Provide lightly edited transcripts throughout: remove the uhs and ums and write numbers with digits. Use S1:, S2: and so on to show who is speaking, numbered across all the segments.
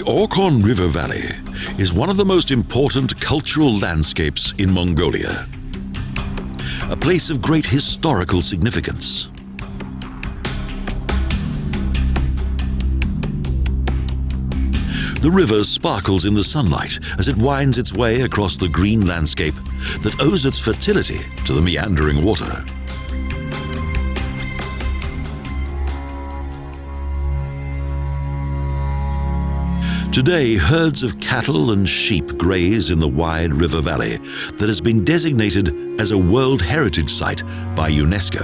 S1: Orchon River Valley is one of the most important cultural landscapes in Mongolia, a place of great historical significance. The river sparkles in the sunlight as it winds its way across the green landscape that owes its fertility to the meandering water. Today, herds of cattle and sheep graze in the wide river valley that has been designated as a World Heritage Site by UNESCO.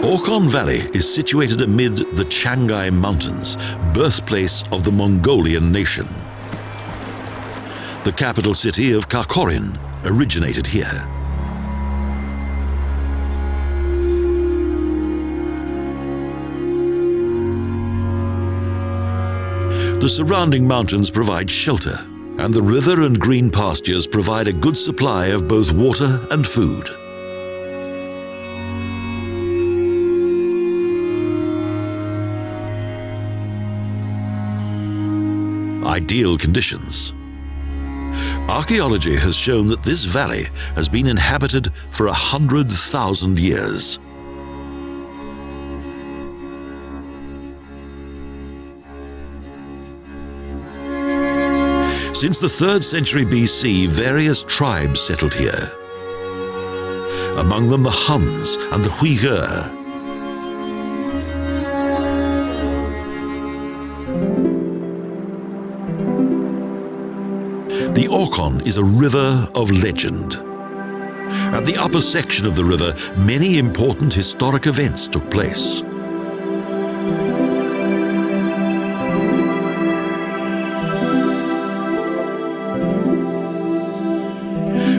S1: Orkhon Valley is situated amid the Changai Mountains, birthplace of the Mongolian nation. The capital city of Khakorin originated here. The surrounding mountains provide shelter, and the river and green pastures provide a good supply of both water and food. Ideal conditions. Archaeology has shown that this valley has been inhabited for 100,000 years. Since the 3rd century BC, various tribes settled here. Among them the Huns and the Uyghur. The Orkhon is a river of legend. At the upper section of the river, many important historic events took place.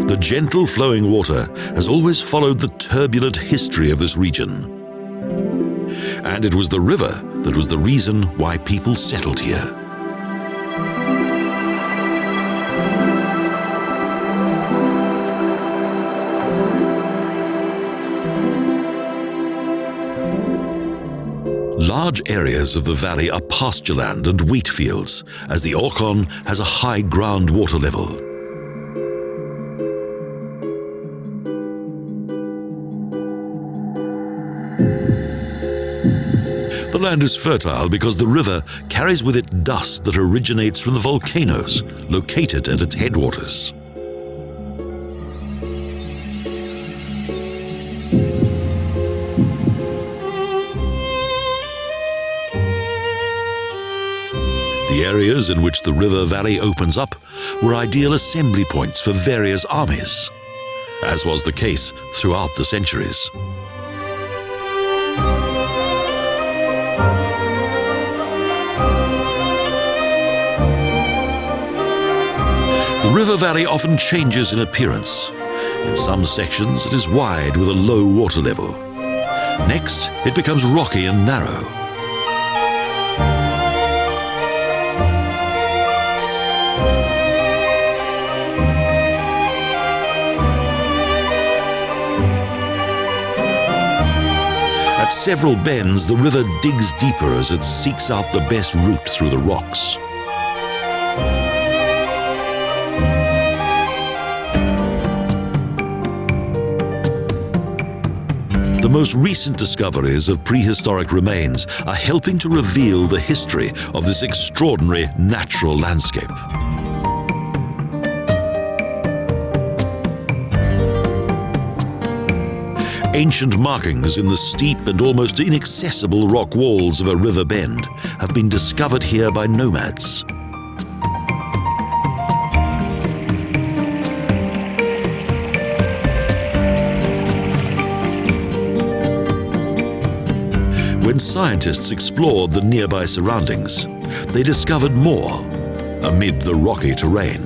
S1: The gentle flowing water has always followed the turbulent history of this region. And it was the river that was the reason why people settled here. Large areas of the valley are pastureland and wheat fields, as the Orkhon has a high groundwater level. The land is fertile because the river carries with it dust that originates from the volcanoes located at its headwaters. The areas in which the river valley opens up were ideal assembly points for various armies, as was the case throughout the centuries. The river valley often changes in appearance. In some sections it is wide with a low water level. Next, it becomes rocky and narrow. At several bends, the river digs deeper as it seeks out the best route through the rocks. The most recent discoveries of prehistoric remains are helping to reveal the history of this extraordinary natural landscape. Ancient markings in the steep and almost inaccessible rock walls of a river bend have been discovered here by nomads. When scientists explored the nearby surroundings, they discovered more amid the rocky terrain.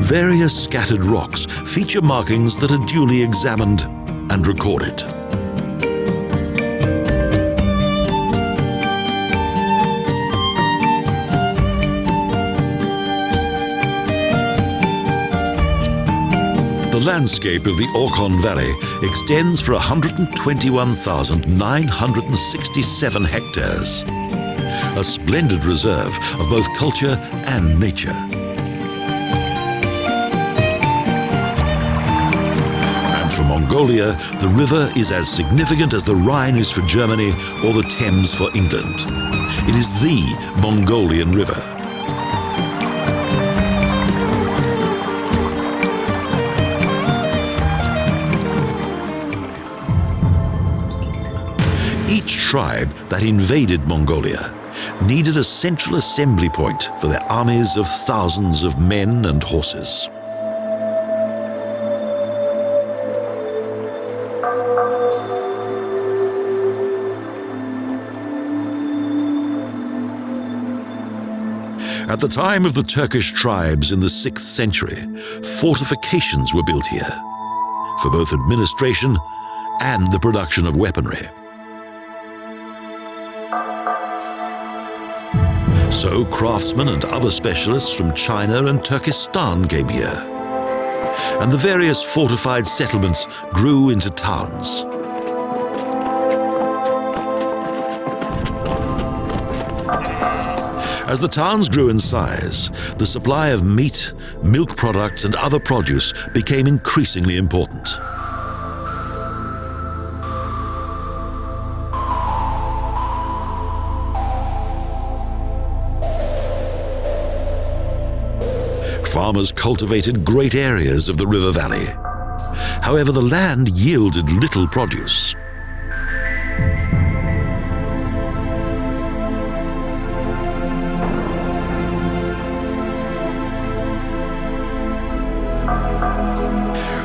S1: Various scattered rocks feature markings that are duly examined and recorded. The landscape of the Orkhon Valley extends for 121,967 hectares, a splendid reserve of both culture and nature. And for Mongolia, the river is as significant as the Rhine is for Germany or the Thames for England. It is the Mongolian River. Each tribe that invaded Mongolia needed a central assembly point for their armies of thousands of men and horses. At the time of the Turkish tribes in the 6th century, fortifications were built here for both administration and the production of weaponry. So craftsmen and other specialists from China and Turkestan came here, and the various fortified settlements grew into towns. As the towns grew in size, the supply of meat, milk products, and other produce became increasingly important. Farmers cultivated great areas of the river valley. However, the land yielded little produce.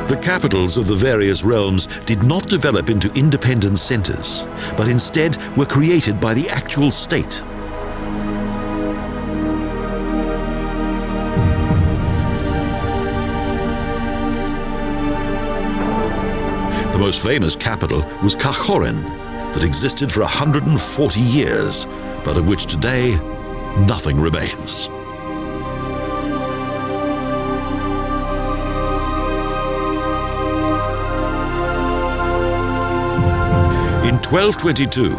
S1: The capitals of the various realms did not develop into independent centers, but instead were created by the actual state. The most famous capital was Khachorin, that existed for 140 years, but of which today nothing remains. In 1222,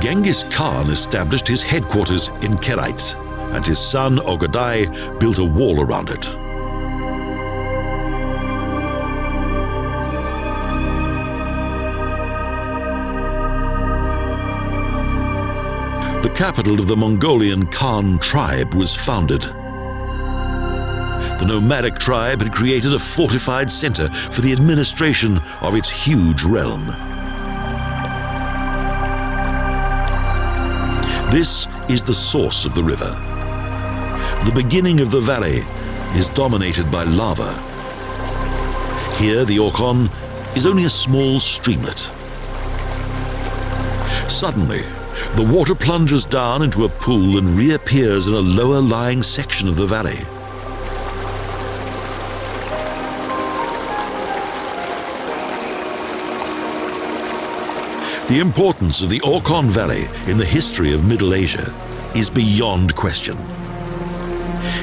S1: Genghis Khan established his headquarters in Kerait, and his son Ogadai built a wall around it. The capital of the Mongolian Khan tribe was founded. The nomadic tribe had created a fortified center for the administration of its huge realm. This is the source of the river. The beginning of the valley is dominated by lava. Here, the Orkhon is only a small streamlet. Suddenly, the water plunges down into a pool and reappears in a lower-lying section of the valley. The importance of the Orkhon Valley in the history of Middle Asia is beyond question.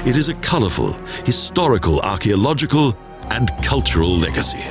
S1: It is a colorful, historical, archaeological, and cultural legacy.